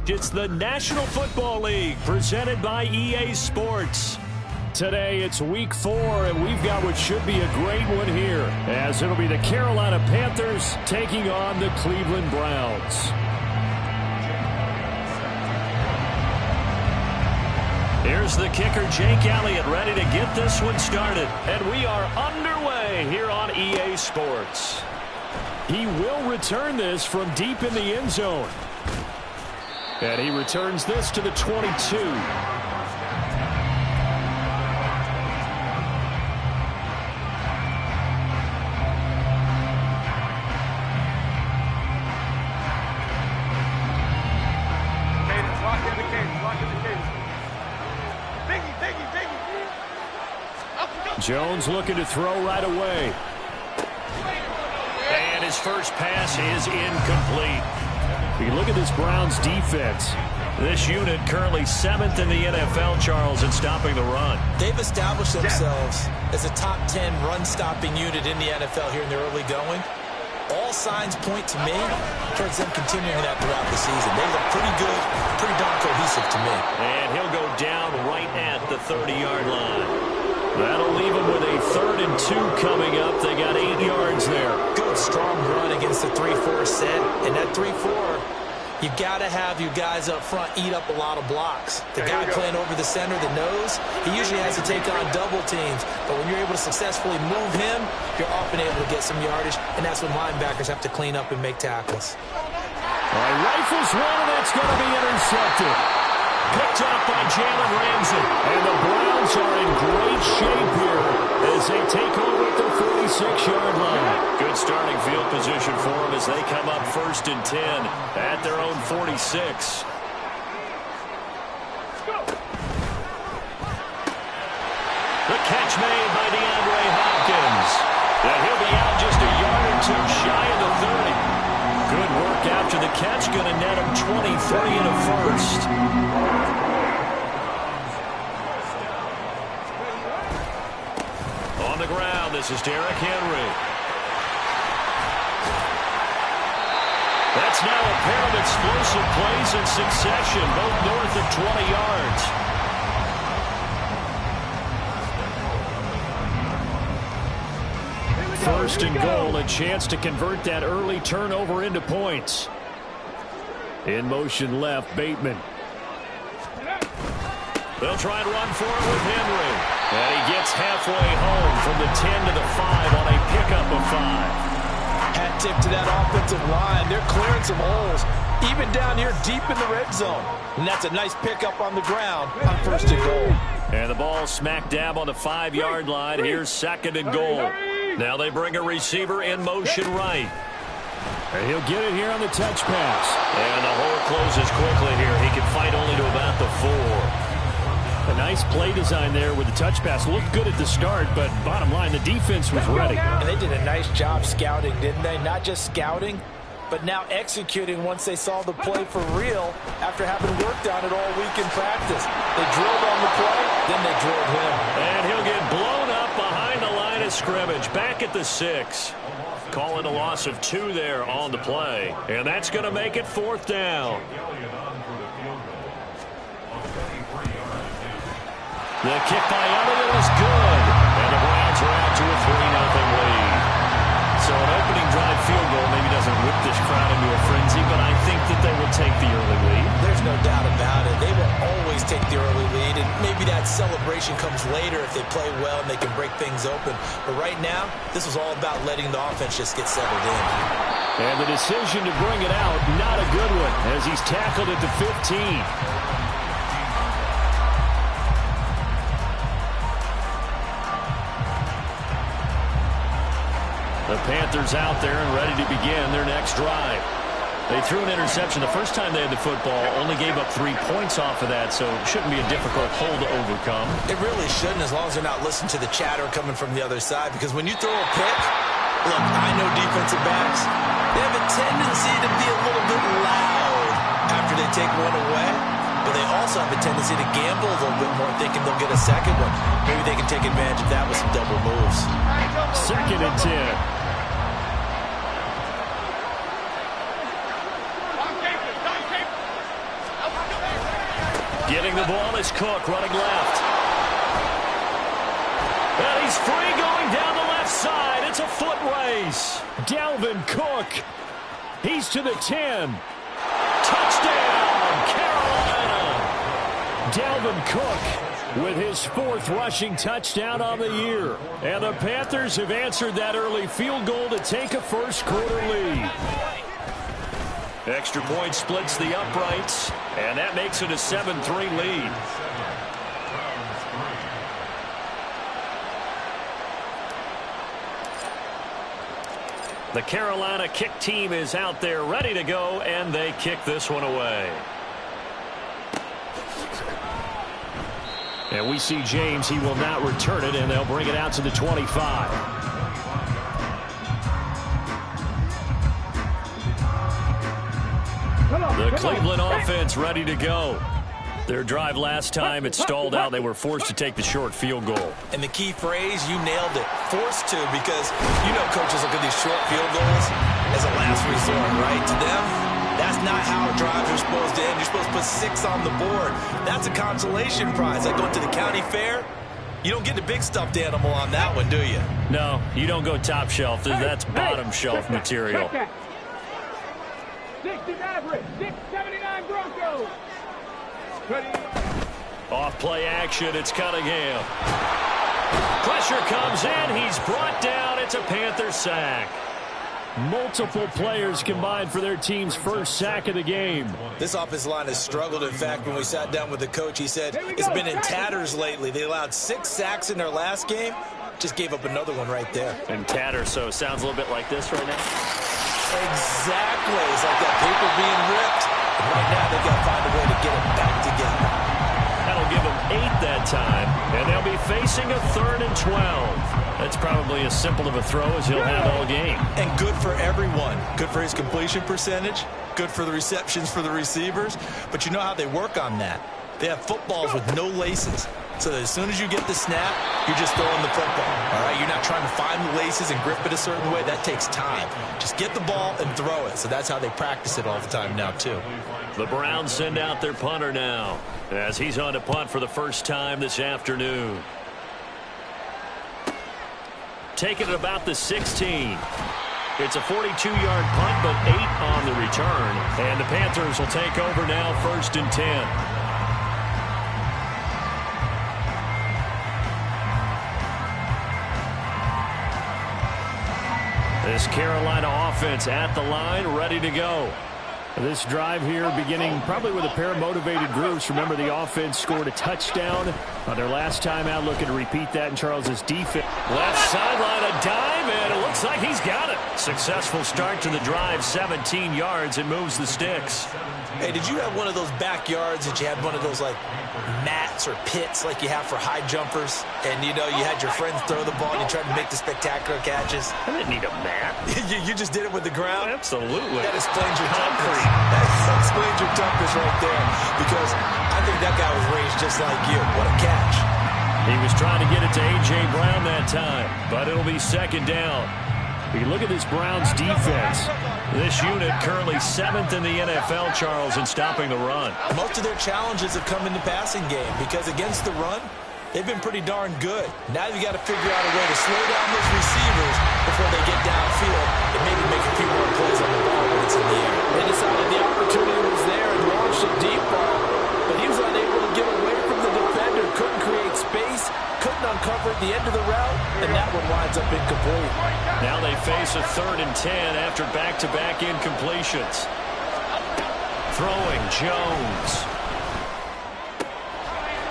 It's the National Football League presented by EA Sports. Today it's week 4, and we've got what should be a great one here, as it'll be the Carolina Panthers taking on the Cleveland Browns. Here's the kicker, Jake Elliott, ready to get this one started. And we are underway here on EA Sports. He will return this from deep in the end zone. And he returns this to the 22. Jones looking to throw right away. And his first pass is incomplete. You look at this Browns defense. This unit currently 7th in the NFL, Charles, in stopping the run. They've established themselves as a top 10 run-stopping unit in the NFL here in the early going. All signs point to me towards them continuing that throughout the season. They look pretty good, pretty darn cohesive to me. And he'll go down right at the 30-yard line. That'll leave them with a 3rd and 2 coming up. They got 8 yards there. Good, strong run against the 3-4 set. And that 3-4, you've got to have you guys up front eat up a lot of blocks. The guy playing over the center, the nose, he usually has to take on double teams. But when you're able to successfully move him, you're often able to get some yardage. And that's when linebackers have to clean up and make tackles. All right, rifles one, and that's going to be intercepted. Picked up by Jalen Ramsey. And the Browns are in great shape here as they take over at the 46-yard line. Good starting field position for them as they come up 1st and 10 at their own 46. The catch made by DeAndre Hopkins. And he'll be out just a yard or two shy of the 30. Good work after the catch, going to net him 23 and a first. On the ground, this is Derrick Henry. That's now a pair of explosive plays in succession, both north of 20 yards. First and goal, a chance to convert that early turnover into points. In motion left, Bateman. They'll try and run for it with Henry. And he gets halfway home from the 10 to the 5 on a pickup of 5. Hat tip to that offensive line. They're clearing some holes, even down here deep in the red zone. And that's a nice pickup on the ground on 1st and goal. And the ball smack dab on the 5-yard line. Here's 2nd and goal. Now they bring a receiver in motion right. And he'll get it here on the touch pass. And the hole closes quickly here. He can fight only to about the 4. A nice play design there with the touch pass. Looked good at the start, but bottom line, the defense was ready. And they did a nice job scouting, didn't they? Not just scouting, but now executing once they saw the play for real after having worked on it all week in practice. They drilled on the play, then they drilled him. And he'll get blown up behind the line of scrimmage, back at the 6. Calling a loss of 2 there on the play. And that's going to make it 4th down. The kick by Elliott is good. And the Browns are out to a 3-0 lead. So an opening drive field goal maybe doesn't whip this crowd into a frenzy, but I think that they will take the early lead. There's no doubt about it. They will always take the early lead, and maybe that celebration comes later if they play well and they can break things open. But right now, this was all about letting the offense just get settled in. And the decision to bring it out, not a good one, as he's tackled at the 15. The Panthers out there and ready to begin their next drive. They threw an interception the first time they had the football, only gave up 3 points off of that, so it shouldn't be a difficult hole to overcome. It really shouldn't, as long as they're not listening to the chatter coming from the other side, because when you throw a pick, look, I know defensive backs, they have a tendency to be a little bit loud after they take one away, but they also have a tendency to gamble a little bit more, thinking they'll get a second one. Maybe they can take advantage of that with some double moves. 2nd and 10. Getting the ball is Cook running left. And he's free going down the left side. It's a foot race. Dalvin Cook. He's to the 10. Touchdown, Carolina. Dalvin Cook with his 4th rushing touchdown on the year. And the Panthers have answered that early field goal to take a first-quarter lead. Extra point splits the uprights, and that makes it a 7-3 lead. The Carolina kick team is out there ready to go, and they kick this one away. And we see James. He will not return it, and they'll bring it out to the 25. The Cleveland offense ready to go. Their drive last time, it stalled out. They were forced to take the short field goal. And the key phrase, you nailed it, forced to, because you know coaches look at these short field goals as a last resort, right? To them, that's not how drives are supposed to end. You're supposed to put 6 on the board. That's a consolation prize. Like going to the county fair, you don't get the big stuffed animal on that one, do you? No, you don't go top shelf. That's bottom shelf material. 60 Maverick, 679 Broncos. Off play action, it's Cunningham. Pressure comes in, he's brought down. It's a Panther sack. Multiple players combined for their team's first sack of the game. This offensive line has struggled. In fact, when we sat down with the coach, he said it's been in tatters lately. They allowed 6 sacks in their last game. Just gave up another one right there. And tatters, so it sounds a little bit like this right now. Exactly. It's like that paper being ripped. And right now, they've got to find a way to get it back together. That'll give them 8 that time. And they'll be facing a 3rd and 12. That's probably as simple of a throw as he'll have all game. And good for everyone. Good for his completion percentage. Good for the receptions for the receivers. But you know how they work on that. They have footballs with no laces. So that as soon as you get the snap, you're just throwing the football. All right, you're not trying to find the laces and grip it a certain way. That takes time. Just get the ball and throw it. So that's how they practice it all the time now, too. The Browns send out their punter now, as he's on to punt for the first time this afternoon. Taking it about the 16. It's a 42-yard punt, but 8 on the return. And the Panthers will take over now, 1st and 10. This Carolina offense at the line, ready to go. This drive here beginning probably with a pair of motivated groups. Remember, the offense scored a touchdown on their last time out. Looking to repeat that in Charles's defense. Left sideline, a dive, and it looks like he's got it. Successful start to the drive, 17 yards, and moves the sticks. Hey, did you have one of those backyards that you had one of those, like, mats or pits like you have for high jumpers? And, you know, you had your friends throw the ball and you tried to make the spectacular catches? I didn't need a mat. you just did it with the ground? Absolutely. That explains your toughness. That explains your toughness right there. Because I think that guy was raised just like you. What a catch. He was trying to get it to A.J. Brown that time, but it'll be 2nd down. You look at this Browns defense. This unit currently 7th in the NFL, Charles, in stopping the run. Most of their challenges have come in the passing game because against the run, they've been pretty darn good. Now you got to figure out a way to slow down those receivers before they get downfield and maybe make a few more plays on the ball when it's in the air. They decided the opportunity was there and launched a deep ball, but he was unable to get away from the defender, couldn't create space, couldn't uncover at the end of the route, and that one winds up incomplete. Now they face a 3rd and 10 after back-to-back incompletions. Throwing Jones.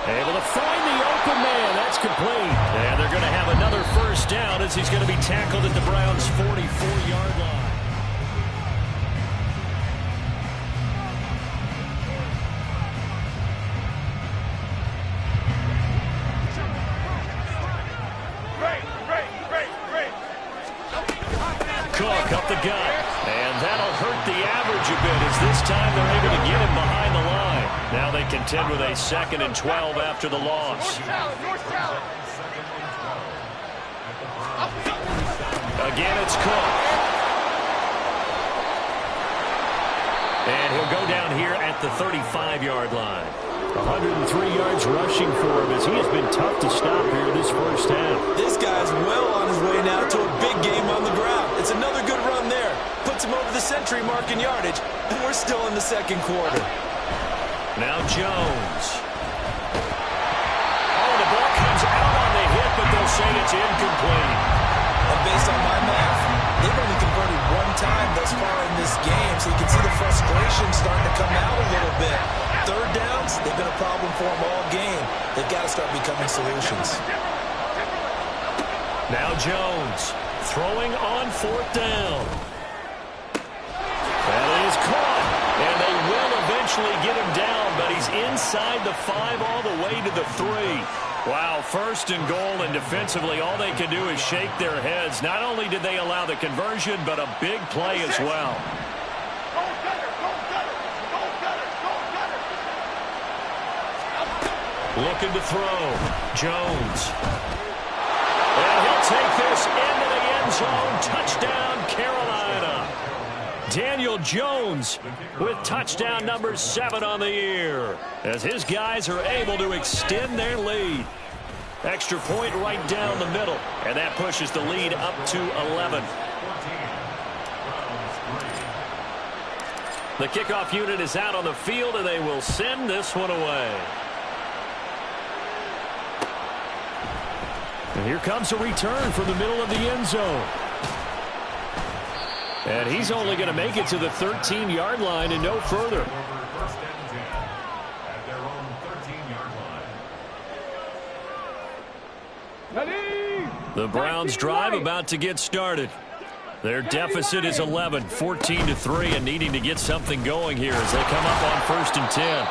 Able to find the open man. That's complete. And they're going to have another 1st down as he's going to be tackled at the Browns' 44-yard line. Cook up the gut, and that'll hurt the average a bit as this time they're able to get him behind the line. Now they contend with a 2nd and 12 after the loss. Again, it's Cook. And he'll go down here at the 35-yard line. 103 yards rushing for him as he has been tough to stop here this first half. This guy's well on his way now to a big game on the ground. It's another good run there. Puts him over the century mark in yardage, and we're still in the second quarter. Now Jones. Oh, the ball comes out on the hit, but they'll say it's incomplete. And based on my math, they've only converted one time thus far in this game, so you can see the frustration starting to come out a little bit. Third downs, they've been a problem for them all game. They've got to start becoming solutions. Now Jones throwing on fourth down. That is caught, and they will eventually get him down, but he's inside the 5 all the way to the 3. Wow, first and goal, and defensively all they can do is shake their heads. Not only did they allow the conversion, but a big play as well. Looking to throw. Jones. And he'll take this into the end zone. Touchdown, Carolina. Daniel Jones with touchdown number 7 on the year as his guys are able to extend their lead. Extra point right down the middle, and that pushes the lead up to 11. The kickoff unit is out on the field, and they will send this one away. And here comes a return from the middle of the end zone. And he's only going to make it to the 13-yard line and no further. The Browns' drive about to get started. Their deficit is 11, 14-3, and needing to get something going here as they come up on 1st and 10.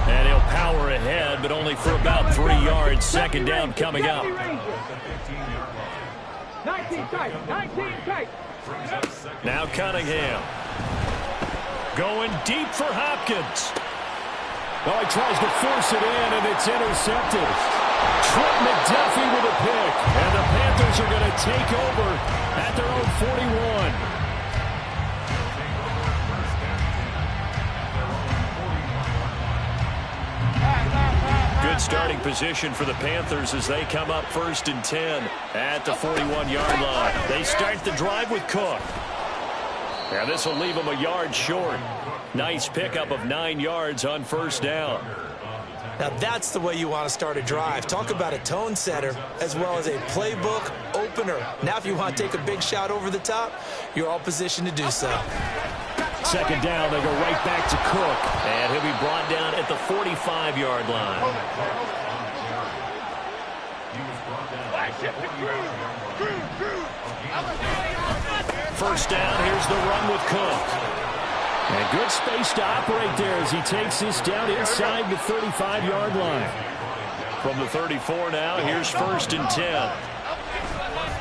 And he'll power ahead, but only for about 3 yards. Second down coming up. 19 tight. Now Cunningham. Going deep for Hopkins. Oh, he tries to force it in, and it's intercepted. Trent McDuffie with a pick. And the Panthers are going to take over at their own 41. Good starting position for the Panthers as they come up 1st and 10 at the 41-yard line. They start the drive with Cook. And this will leave them a yard short. Nice pickup of 9 yards on 1st down. Now that's the way you want to start a drive. Talk about a tone setter as well as a playbook opener. Now if you want to take a big shot over the top, you're all positioned to do so. Second down, they go right back to Cook. And he'll be brought down at the 45-yard line. First down, here's the run with Cook. And good space to operate there as he takes this down inside the 35-yard line. From the 34 now, here's 1st and 10.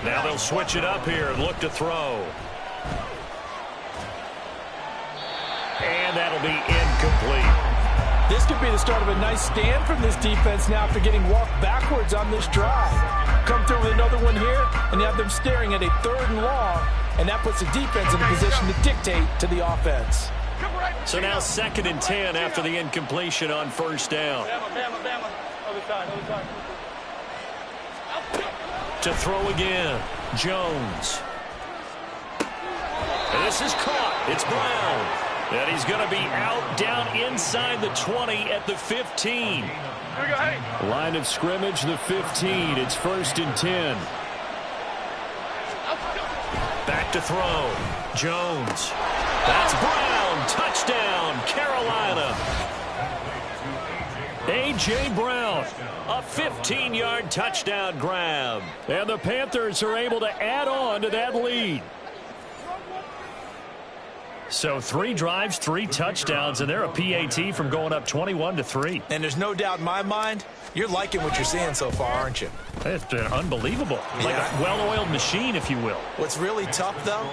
Now they'll switch it up here and look to throw. And that'll be incomplete. This could be the start of a nice stand from this defense now after getting walked backwards on this drive. Come through with another one here, and you have them staring at a 3rd and long, and that puts the defense in a position to dictate to the offense. So now 2nd and 10 after the incompletion on 1st down. To throw again, Jones. And this is caught. It's Brown. And he's going to be out down inside the 20 at the 15. Line of scrimmage, the 15. It's 1st and 10. Back to throw. Jones. That's Brown. Touchdown, Carolina. A.J. Brown, a 15-yard touchdown grab. And the Panthers are able to add on to that lead. So 3 drives, 3 touchdowns, and they're a PAT from going up 21-3. And there's no doubt in my mind, you're liking what you're seeing so far, aren't you? It's been unbelievable. Yeah. Like a well-oiled machine, if you will. What's really tough, though,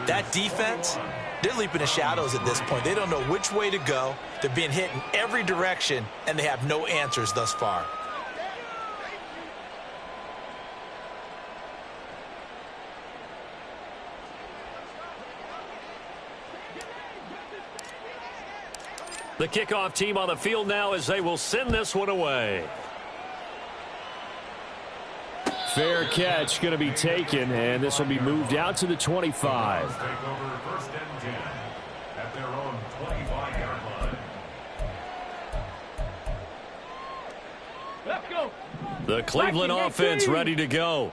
that defense, they're leaping the shadows at this point. They don't know which way to go. They're being hit in every direction, and they have no answers thus far. The kickoff team on the field now as they will send this one away. Fair catch going to be taken, and this will be moved out to the 25. Take over first and 10 at their own 25-yard line. Let's go. The Cleveland offense ready to go.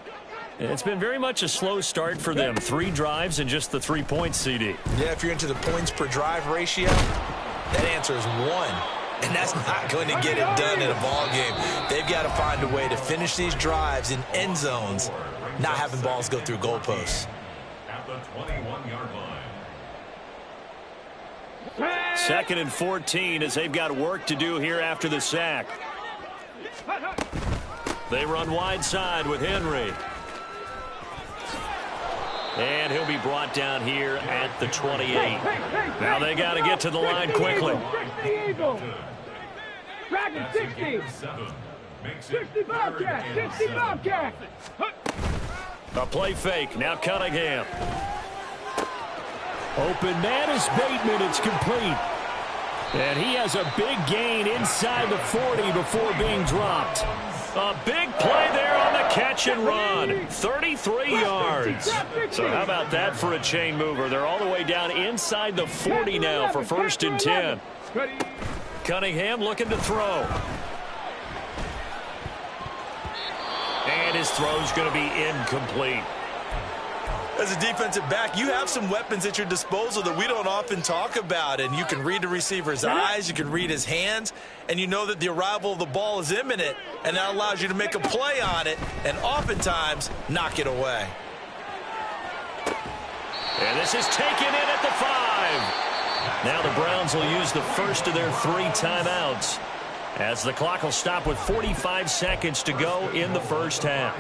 It's been very much a slow start for them. 3 drives and just the 3 points, CD. Yeah, if you're into the points per drive ratio, that answer is 1. And that's not going to get it done in a ball game. They've got to find a way to finish these drives in end zones, not having balls go through goalposts. At the 21-yard line. 2nd and 14 as they've got work to do here after the sack. They run wide side with Henry. And he'll be brought down here at the 28. Now they got to get to the line quickly. 60 Eagle. Dragon 60. 60 Bobcat. 60 Bobcat. A play fake. Now Cunningham. Open man is Bateman. It's complete. And he has a big gain inside the 40 before being dropped. A big play there on the catch and run. 33 yards. So how about that for a chain mover? They're all the way down inside the 40 now for 1st and 10. Cunningham looking to throw. And his throw's going to be incomplete. As a defensive back, you have some weapons at your disposal that we don't often talk about. And you can read the receiver's eyes, you can read his hands, and you know that the arrival of the ball is imminent, and that allows you to make a play on it and oftentimes knock it away. And this is taken in at the 5. Now the Browns will use the first of their 3 timeouts as the clock will stop with 45 seconds to go in the first half.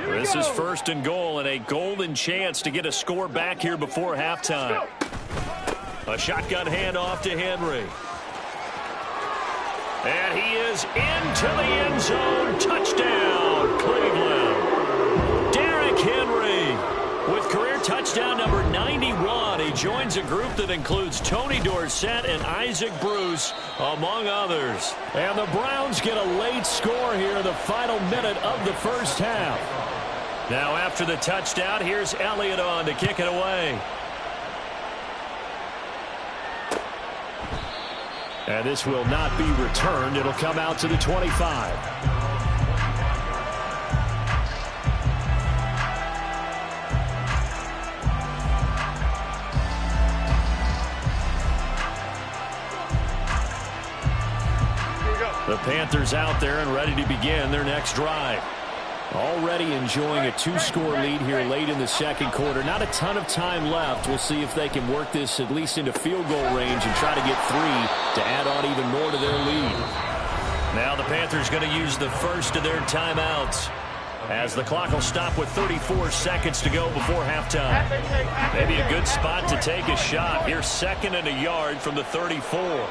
This is 1st and goal and a golden chance to get a score back here before halftime. A shotgun handoff to Henry. And he is into the end zone. Touchdown, Cleveland. Derrick Henry with career touchdown number 91. He joins a group that includes Tony Dorsett and Isaac Bruce, among others. And the Browns get a late score here in the final minute of the first half. Now after the touchdown, here's Elliott on to kick it away. And this will not be returned. It'll come out to the 25. The Panthers out there and ready to begin their next drive. Already enjoying a 2-score lead here late in the second quarter. Not a ton of time left. We'll see if they can work this at least into field goal range and try to get 3 to add on even more to their lead. Now the Panthers going to use the first of their timeouts as the clock will stop with 34 seconds to go before halftime. Maybe a good spot to take a shot. Here's 2nd and a yard from the 34.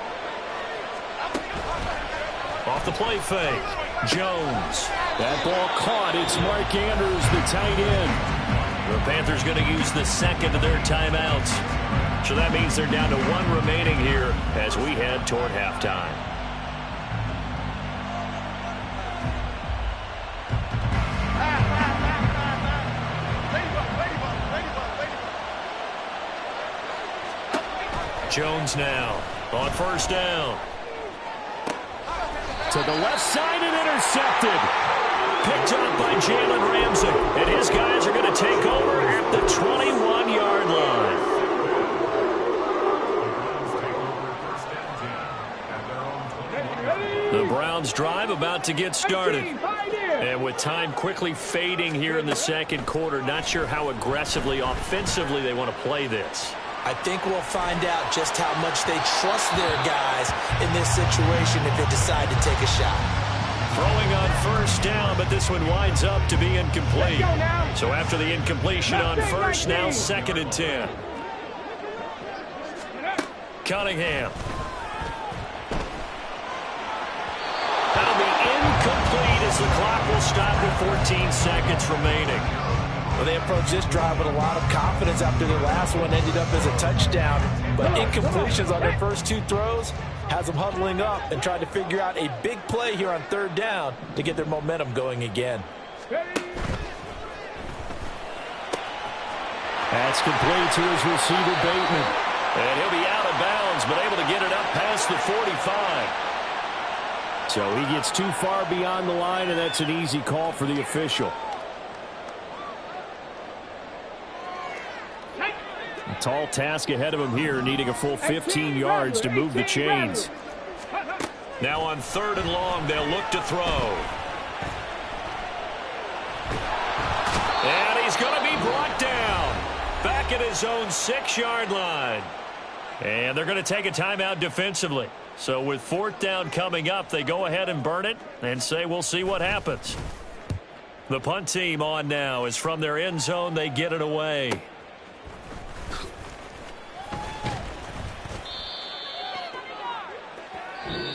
Off the play fake. Jones. That ball caught. It's Mark Andrews, the tight end. The Panthers going to use the 2nd of their timeouts. So that means they're down to 1 remaining here as we head toward halftime. Jones now on 1st down. To the left side and intercepted. Picked up by Jalen Ramsey. And his guys are going to take over at the 21-yard line. The Browns drive about to get started. And with time quickly fading here in the second quarter, not sure how aggressively, offensively they want to play this. I think we'll find out just how much they trust their guys in this situation if they decide to take a shot. Throwing on 1st down, but this one winds up to be incomplete. So after the incompletion on 1st, now 2nd and 10. Cunningham. That'll be incomplete as the clock will stop with 14 seconds remaining. Well, they approached this drive with a lot of confidence after their last one ended up as a touchdown. But incompletions on their first 2 throws, has them huddling up and trying to figure out a big play here on third down to get their momentum going again. That's complete to his receiver, Bateman. And he'll be out of bounds, but able to get it up past the 45. So he gets too far beyond the line, and that's an easy call for the official. A tall task ahead of him here, needing a full 15 yards to move the chains. Now on 3rd and long, they'll look to throw. And he's going to be brought down. Back at his own 6-yard line. And they're going to take a timeout defensively. So with 4th down coming up, they go ahead and burn it and say we'll see what happens. The punt team on now is from their end zone. They get it away.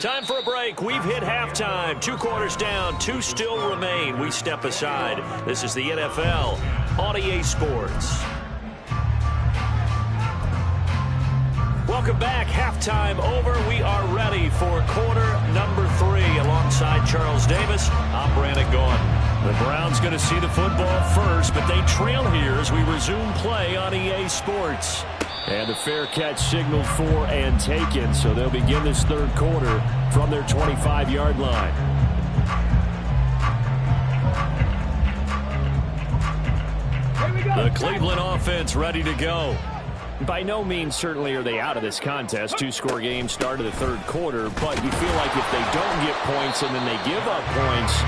Time for a break. We've hit halftime. 2 quarters down. 2 still remain. We step aside. This is the NFL on EA Sports. Welcome back. Halftime over. We are ready for quarter number 3. Alongside Charles Davis, I'm Brandon Gaughan. The Browns going to see the football first, but they trail here as we resume play on EA Sports. And the fair catch signaled for and taken, so they'll begin this 3rd quarter from their 25-yard line. The Cleveland offense ready to go. By no means certainly are they out of this contest. 2-score game start of the 3rd quarter, but you feel like if they don't get points and then they give up points,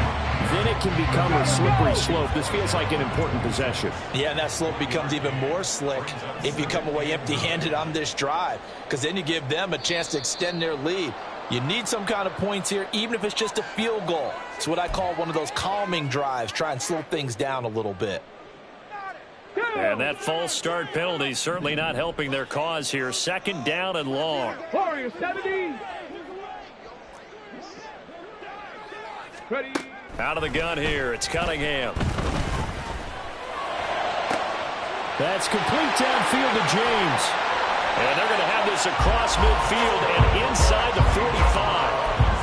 then it can become a slippery slope. This feels like an important possession. Yeah, and that slope becomes even more slick if you come away empty-handed on this drive, because then you give them a chance to extend their lead. You need some kind of points here, even if it's just a field goal. It's what I call one of those calming drives. Try and slow things down a little bit. And that false start penalty certainly not helping their cause here. 2nd down and long. Warriors 70. Ready. Out of the gun here, it's Cunningham. That's complete downfield to James. And they're going to have this across midfield and inside the 45.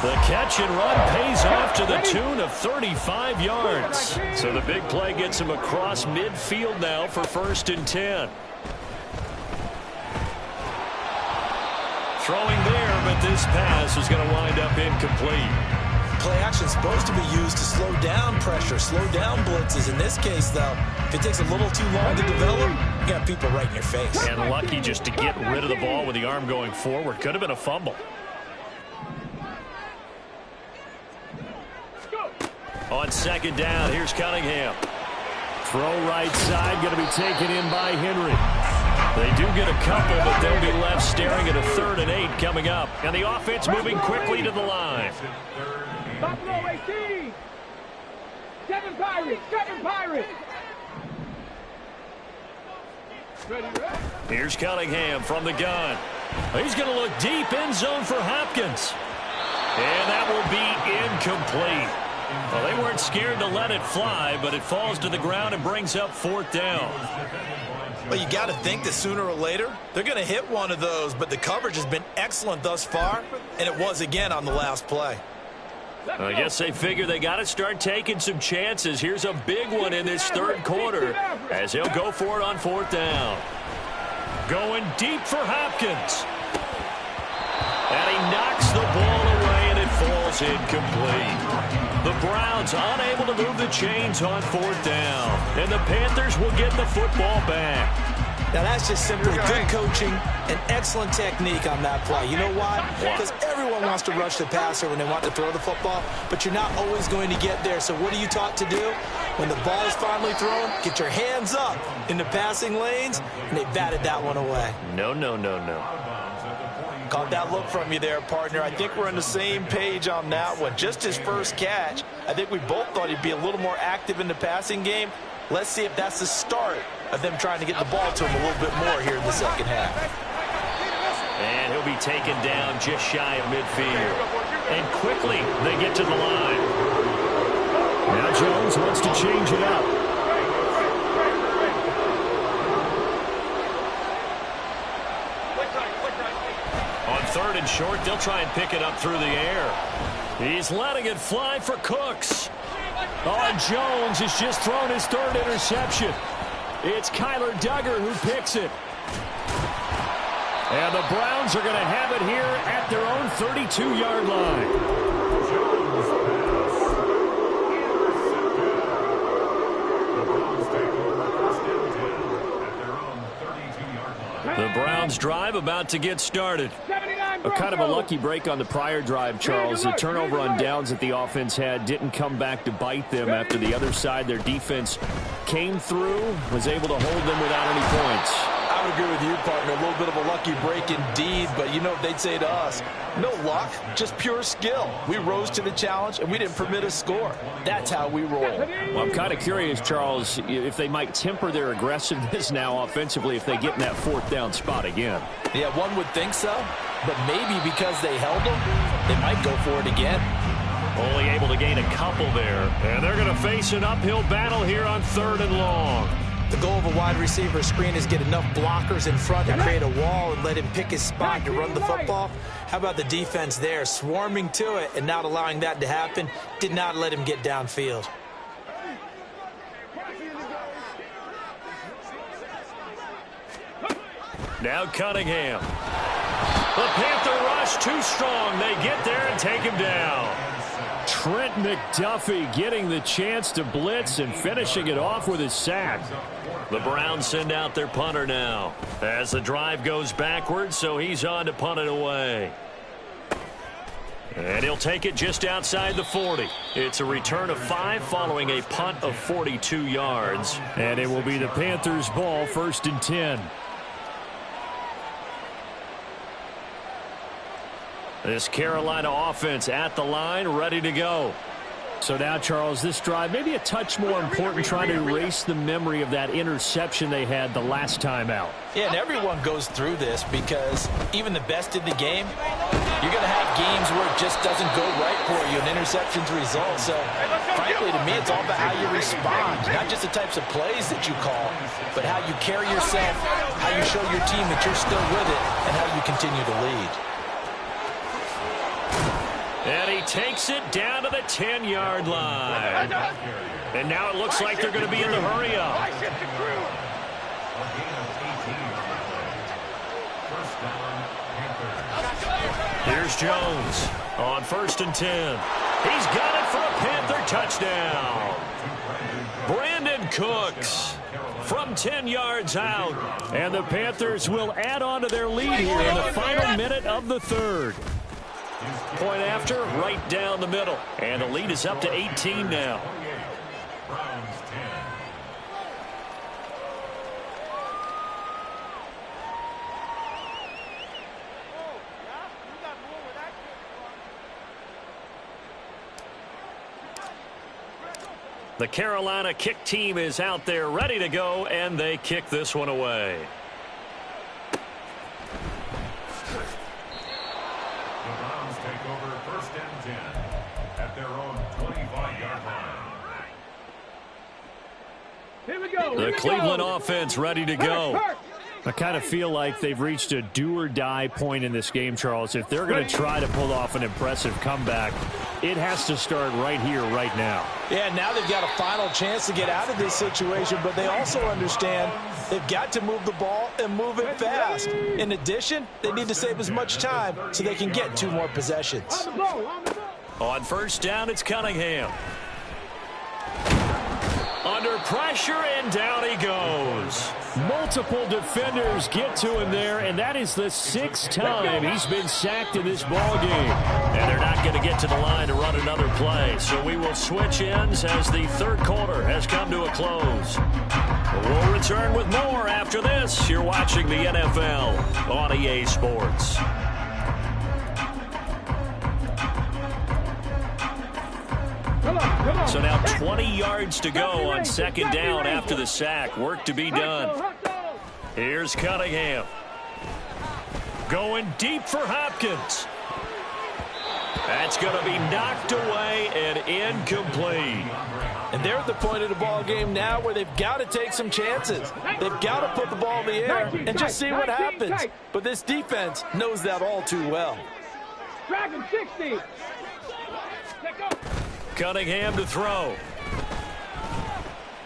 The catch and run pays off to the tune of 35 yards. So the big play gets him across midfield now for 1st and 10. Throwing there, but this pass is going to wind up incomplete. Play action is supposed to be used to slow down pressure, slow down blitzes. In this case, though, if it takes a little too long to develop, you got people right in your face. And lucky just to get rid of the ball with the arm going forward. Could have been a fumble. On 2nd down, here's Cunningham. Throw right side, going to be taken in by Henry. They do get a couple, but they'll be left staring at a 3rd and 8 coming up. And the offense moving quickly to the line. Buffalo 18. 7 Pirates. 7 Pirates. Ready, ready. Here's Cunningham from the gun. He's going to look deep end zone for Hopkins. And that will be incomplete. Well, they weren't scared to let it fly, but it falls to the ground and brings up 4th down. Well, you got to think that sooner or later, they're going to hit one of those, but the coverage has been excellent thus far, and it was again on the last play. I guess they figure they got to start taking some chances. Here's a big one in this 3rd quarter as he'll go for it on 4th down. Going deep for Hopkins. And he knocks the ball away, and it falls incomplete. The Browns unable to move the chains on 4th down. And the Panthers will get the football back. Now, that's just simply good coaching and excellent technique on that play. You know why? Because everyone wants to rush the passer when they want to throw the football, but you're not always going to get there. So what are you taught to do? When the ball is finally thrown, get your hands up in the passing lanes, and they batted that one away. No, no, no, no. Caught that look from you there, partner. I think we're on the same page on that one. Just his first catch. I think we both thought he'd be a little more active in the passing game. Let's see if that's the start of them trying to get the ball to him a little bit more here in the 2nd half. And he'll be taken down just shy of midfield. And quickly they get to the line. Now Jones wants to change it up. On 3rd in short. They'll try and pick it up through the air. He's letting it fly for Cooks. Oh, and Jones has just thrown his third interception. It's Kyler Duggar who picks it. And the Browns are going to have it here at their own 32-yard line. The Browns drive about to get started. A kind of a lucky break on the prior drive, Charles. The turnover on downs that the offense had didn't come back to bite them after the other side. Their defense came through, was able to hold them without any points. I would agree with you, partner. A little bit of a lucky break indeed, but you know what they'd say to us? No luck, just pure skill. We rose to the challenge, and we didn't permit a score. That's how we roll. Well, I'm kind of curious, Charles, if they might temper their aggressiveness now offensively if they get in that fourth down spot again. Yeah, one would think so, but maybe because they held them, they might go for it again. Only able to gain a couple there, and they're going to face an uphill battle here on 3rd and long. The goal of a wide receiver screen is get enough blockers in front to create a wall and let him pick his spot to run the football. How about the defense there, swarming to it and not allowing that to happen? Did not let him get downfield. Now Cunningham. The Panther rush too strong. They get there and take him down. Trent McDuffie getting the chance to blitz and finishing it off with his sack. The Browns send out their punter now as the drive goes backwards, so he's on to punt it away. And he'll take it just outside the 40. It's a return of 5 following a punt of 42 yards. And it will be the Panthers' ball, 1st and 10. This Carolina offense at the line, ready to go. So now, Charles, this drive maybe a touch more important, trying to erase the memory of that interception they had the last time out. Yeah, and everyone goes through this because even the best in the game, you're going to have games where it just doesn't go right for you, and interceptions result. So, frankly, to me, it's all about how you respond, not just the types of plays that you call, but how you carry yourself, how you show your team that you're still with it, and how you continue to lead. And he takes it down to the 10-yard line. And now it looks like they're going to be in the hurry-up. Here's Jones on 1st and 10. He's got it for a Panther touchdown. Brandon Cooks from 10 yards out. And the Panthers will add on to their lead here in the final minute of the 3rd. Point after, right down the middle. And the lead is up to 18 now. The Carolina kick team is out there ready to go, and they kick this one away. The Cleveland offense ready to go. I kind of feel like they've reached a do-or-die point in this game, Charles. If they're going to try to pull off an impressive comeback, it has to start right here, right now. Yeah, now they've got a final chance to get out of this situation, but they also understand they've got to move the ball and move it fast. In addition, they need to save as much time so they can get 2 more possessions. On 1st down, it's Cunningham. Under pressure, and down he goes. Multiple defenders get to him there, and that is the 6th time he's been sacked in this ball game. And they're not going to get to the line to run another play, so we will switch ends as the 3rd quarter has come to a close. We'll return with more after this. You're watching the NFL on EA Sports. So now 20 yards to go on 2nd down after the sack. Work to be done. Here's Cunningham. Going deep for Hopkins. That's going to be knocked away and incomplete. And they're at the point of the ball game now where they've got to take some chances. They've got to put the ball in the air and just see what happens. But this defense knows that all too well. Dragon 60. Cunningham to throw.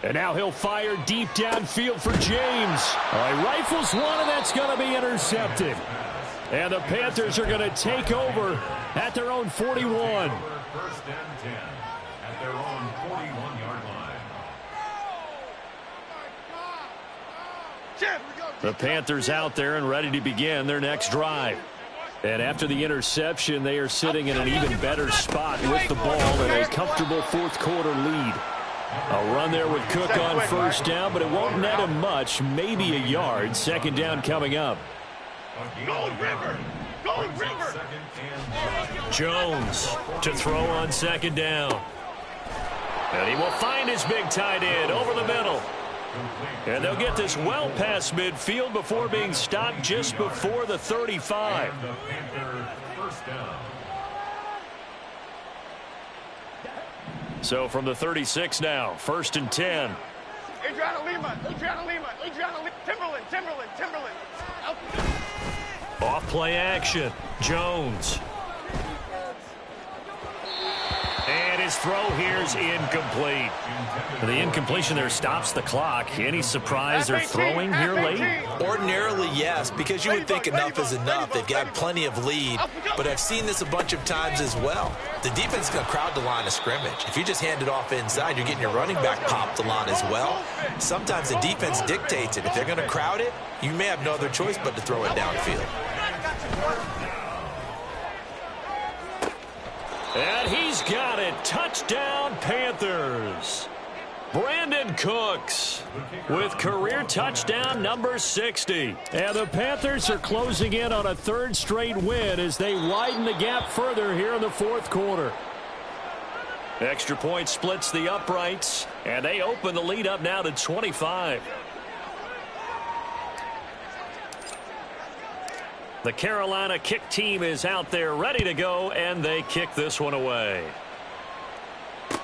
And now he'll fire deep downfield for James. He rifles one, and that's going to be intercepted. And the Panthers are going to take over at their own 41. First and 10 at their own 41-yard line. The Panthers out there and ready to begin their next drive. And after the interception, they are sitting in an even better spot with the ball and a comfortable fourth quarter lead. A run there with Cook on first down, but it won't net him much, maybe a yard. Second down coming up. Gold River! Gold River! Jones to throw on second down. And he will find his big tight end over the middle. And they'll get this well past midfield before being stopped just before the 35. The Panther first down. So from the 36 now, first and 10. Adriana Lima! Timberland! Off play action. Jones. And his throw here is incomplete. The incompletion there stops the clock. Any surprise they're throwing here late? Ordinarily, yes, because you would think enough is enough. They've got plenty of lead, but I've seen this a bunch of times as well. The defense is going to crowd the line of scrimmage. If you just hand it off inside, you're getting your running back popped a lot as well. Sometimes the defense dictates it. If they're going to crowd it, you may have no other choice but to throw it downfield. And he's got it. Touchdown, Panthers. Brandon Cooks with career touchdown number 60. And the Panthers are closing in on a third straight win as they widen the gap further here in the fourth quarter. Extra point splits the uprights, and they open the lead up now to 25. The Carolina kick team is out there ready to go, and they kick this one away.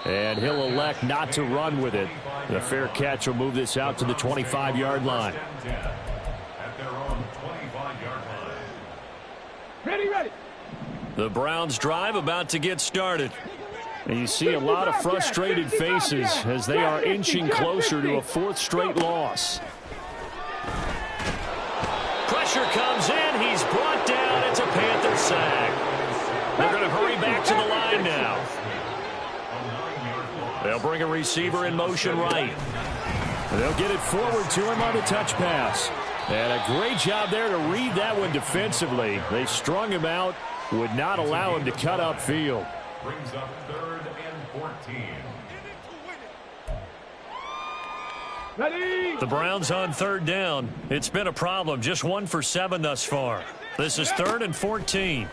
And he'll elect not to run with it. The fair catch will move this out to the 25-yard line. At their own 25-yard line. Ready. The Browns drive about to get started. And you see a lot of frustrated faces as they are inching closer to a fourth straight loss. Pressure comes in. He's brought down. It's a Panther sack. They're going to hurry back to the line now. They'll bring a receiver in motion right. They'll get it forward to him on the touch pass. And a great job there to read that one defensively. They strung him out, would not allow him to cut upfield. Brings up 3rd and 14. Ready! The Browns on third down. It's been a problem. Just 1 for 7 thus far. This is 3rd and 14.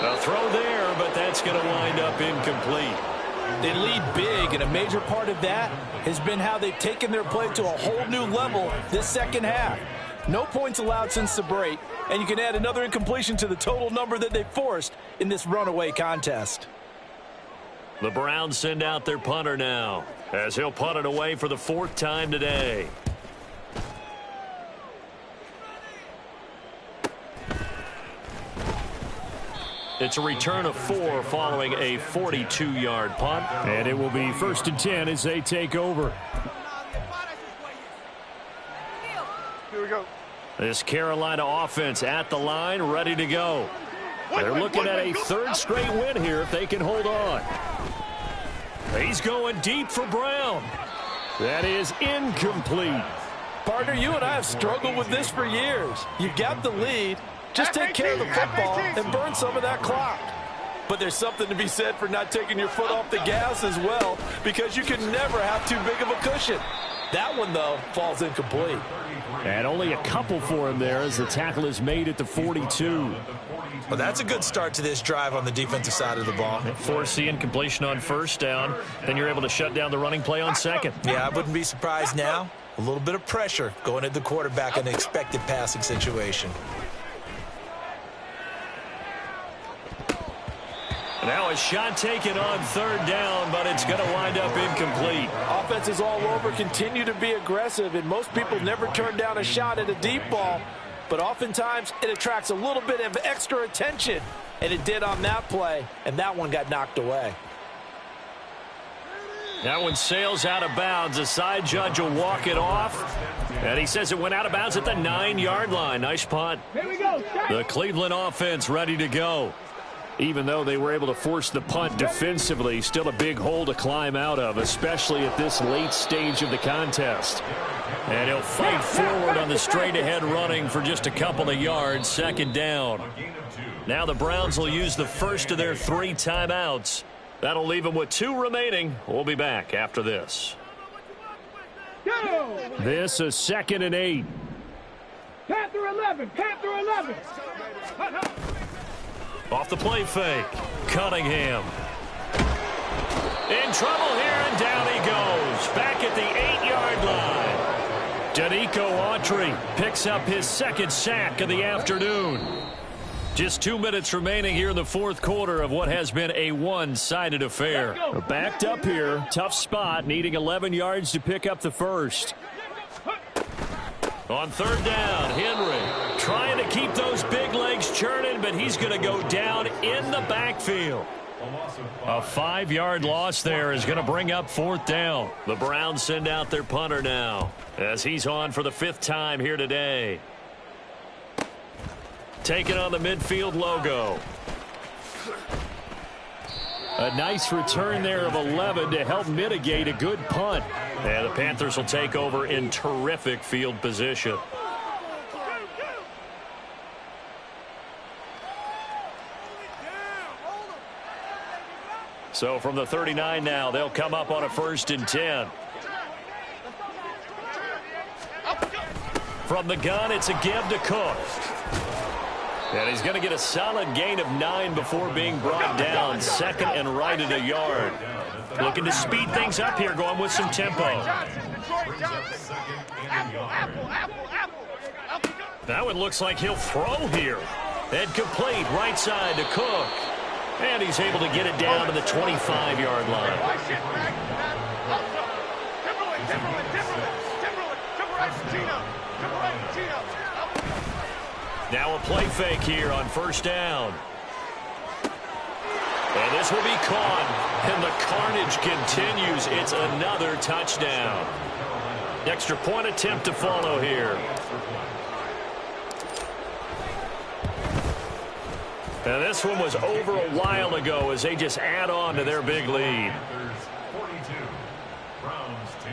A throw there, but that's going to wind up incomplete. They lead big, and a major part of that has been how they've taken their play to a whole new level this second half. No points allowed since the break, and you can add another incompletion to the total number that they forced in this runaway contest. The Browns send out their punter now, as he'll punt it away for the 4th time today. It's a return of 4 following a 42-yard punt. And it will be 1st and 10 as they take over. Here we go. This Carolina offense at the line, ready to go. They're looking at a 3rd straight win here if they can hold on. He's going deep for Brown. That is incomplete. Partner, you and I have struggled with this for years. You've got the lead. Just take care of the football and burn some of that clock. But there's something to be said for not taking your foot off the gas as well, because you can never have too big of a cushion. That one, though, falls incomplete. And only a couple for him there as the tackle is made at the 42. Well, that's a good start to this drive on the defensive side of the ball. Force the incompletion on first down. Then you're able to shut down the running play on second. Yeah, I wouldn't be surprised now. A little bit of pressure going at the quarterback in an expected passing situation. Now a shot taken on third down, but it's going to wind up incomplete. Offenses all over continue to be aggressive, and most people never turn down a shot at a deep ball. But oftentimes it attracts a little bit of extra attention, and it did on that play, and that one got knocked away. That one sails out of bounds. The side judge will walk it off, and he says it went out of bounds at the 9-yard line. Nice punt. Here we go. The Cleveland offense ready to go. Even though they were able to force the punt defensively, still a big hole to climb out of, especially at this late stage of the contest. And he'll fight forward on the straight-ahead running for just a couple of yards, second down. Now the Browns will use the first of their 3 timeouts. That'll leave them with 2 remaining. We'll be back after this. Go. This is 2nd and 8. Panther 11. Panther 11. Off the play fake. Cunningham. In trouble here, and down he goes. Back at the 8-yard line. Danico Autry picks up his 2nd sack of the afternoon. Just 2 minutes remaining here in the 4th quarter of what has been a one-sided affair. Backed up here. Tough spot, needing 11 yards to pick up the first. On third down, Henry trying to keep those big legs churning, but he's going to go down in the backfield. A 5-yard loss there is going to bring up 4th down. The Browns send out their punter now as he's on for the 5th time here today. Taking on the midfield logo. A nice return there of 11 to help mitigate a good punt. And the Panthers will take over in terrific field position. So from the 39 now, they'll come up on a 1st and 10. From the gun, it's a give to Cook. And he's going to get a solid gain of 9 before being brought down. 2nd and right at a yard. Looking to speed things up here, going with some tempo. That one looks like he'll throw here. And complete right side to Cook. And he's able to get it down to the 25-yard line. Now a play fake here on 1st down. And this will be caught. And the carnage continues. It's another touchdown. Extra point attempt to follow here. And this one was over a while ago as they just add on to their big lead. 42, Browns 10.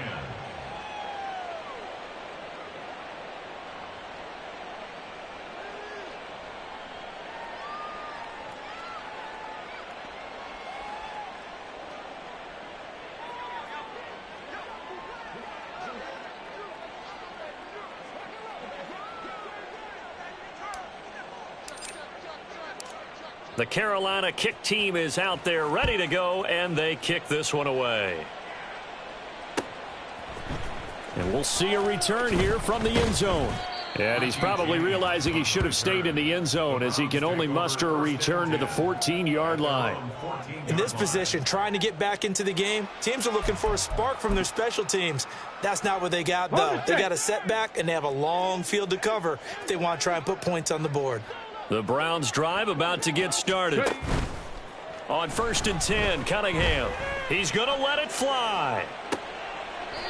The Carolina kick team is out there ready to go, and they kick this one away. And we'll see a return here from the end zone. And he's probably realizing he should have stayed in the end zone as he can only muster a return to the 14-yard line. In this position, trying to get back into the game, teams are looking for a spark from their special teams. That's not what they got, though. They got a setback, and they have a long field to cover if they want to try and put points on the board. The Browns drive about to get started. On 1st and 10, Cunningham. He's going to let it fly.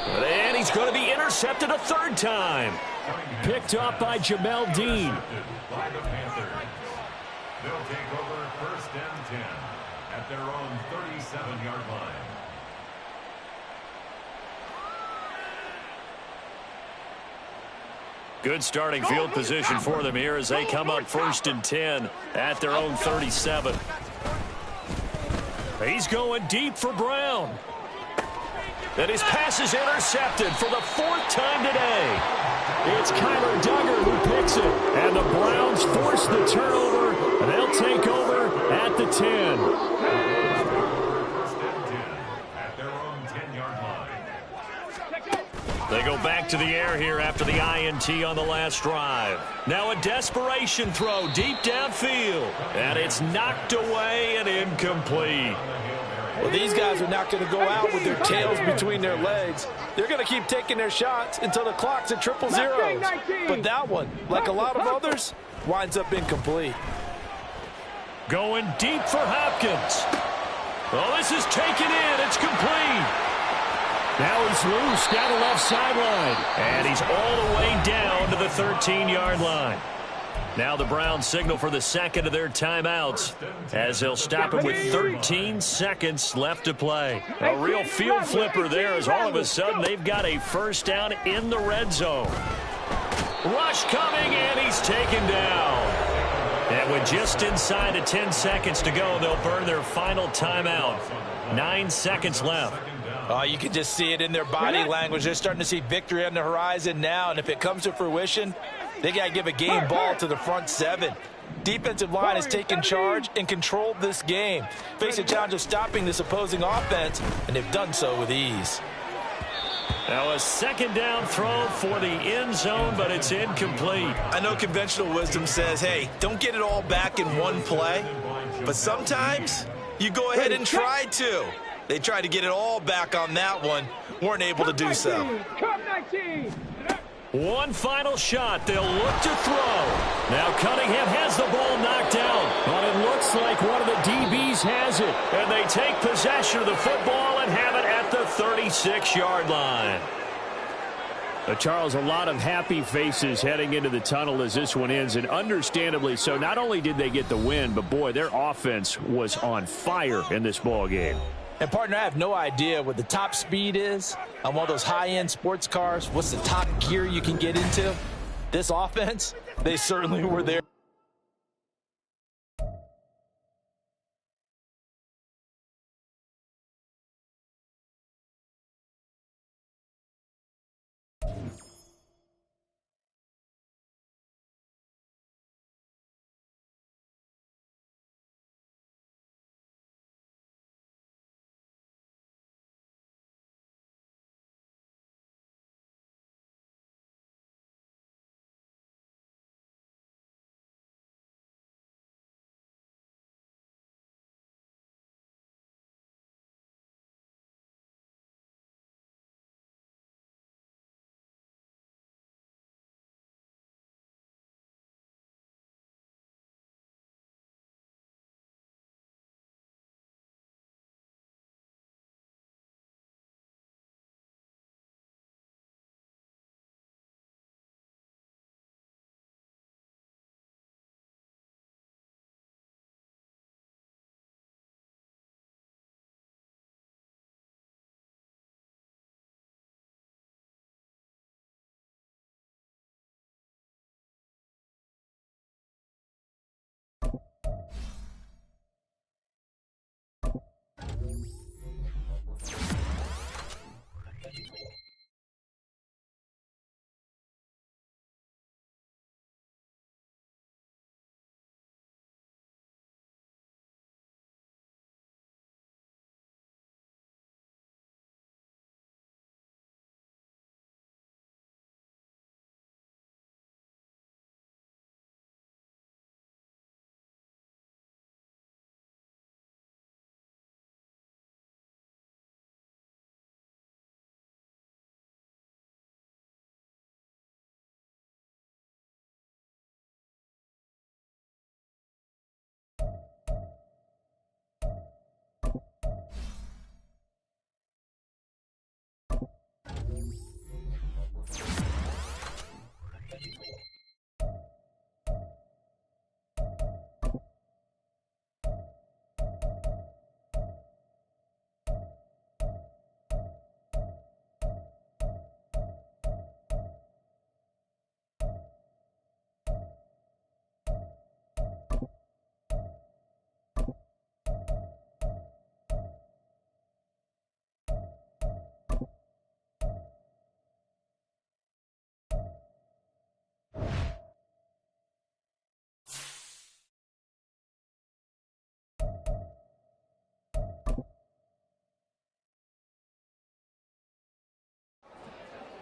And he's going to be intercepted a 3rd time. Picked up by Jamel Dean. By the Panthers. They'll take over 1st and 10 at their own 37-yard line. Good starting field position for them here as they come up 1st and 10 at their own 37. He's going deep for Brown. And his pass is intercepted for the 4th time today. It's Kyler Duggar who picks it. And the Browns force the turnover. And they'll take over at the 10. 1st and 10 at their own 10-yard line. They They go back to the air here after the INT on the last drive. Now a desperation throw deep downfield. And it's knocked away and incomplete. Well, these guys are not going to go out with their tails between their legs. They're going to keep taking their shots until the clock's at 000. But that one, like a lot of others, winds up incomplete. Going deep for Hopkins. Oh, this is taken in. It's complete. Now he's loose down the left sideline. And he's all the way down to the 13-yard line. Now the Browns signal for the second of their timeouts as they'll stop him with 13 seconds left to play. A real field flipper there as all of a sudden they've got a first down in the red zone. Rush coming, and he's taken down. And with just inside of 10 seconds to go, they'll burn their final timeout. 9 seconds left. Oh, you can just see it in their body language. They're starting to see victory on the horizon now, and if it comes to fruition, they got to give a game ball to the front seven. Defensive line has taken charge and controlled this game. Face a challenge of stopping this opposing offense, and they've done so with ease. Now a second down throw for the end zone, but it's incomplete. I know conventional wisdom says, hey, don't get it all back in one play. But sometimes you go ahead and try to. They tried to get it all back on that one. Weren't able to do so. One final shot. They'll look to throw. Now Cunningham has the ball knocked out. But it looks like one of the DBs has it. And they take possession of the football and have it at the 36-yard line. Charles, a lot of happy faces heading into the tunnel as this one ends, and understandably so. Not only did they get the win, but, boy, their offense was on fire in this ball game. And, partner, I have no idea what the top speed is on one of those high-end sports cars. What's the top gear you can get into? This offense, they certainly were there.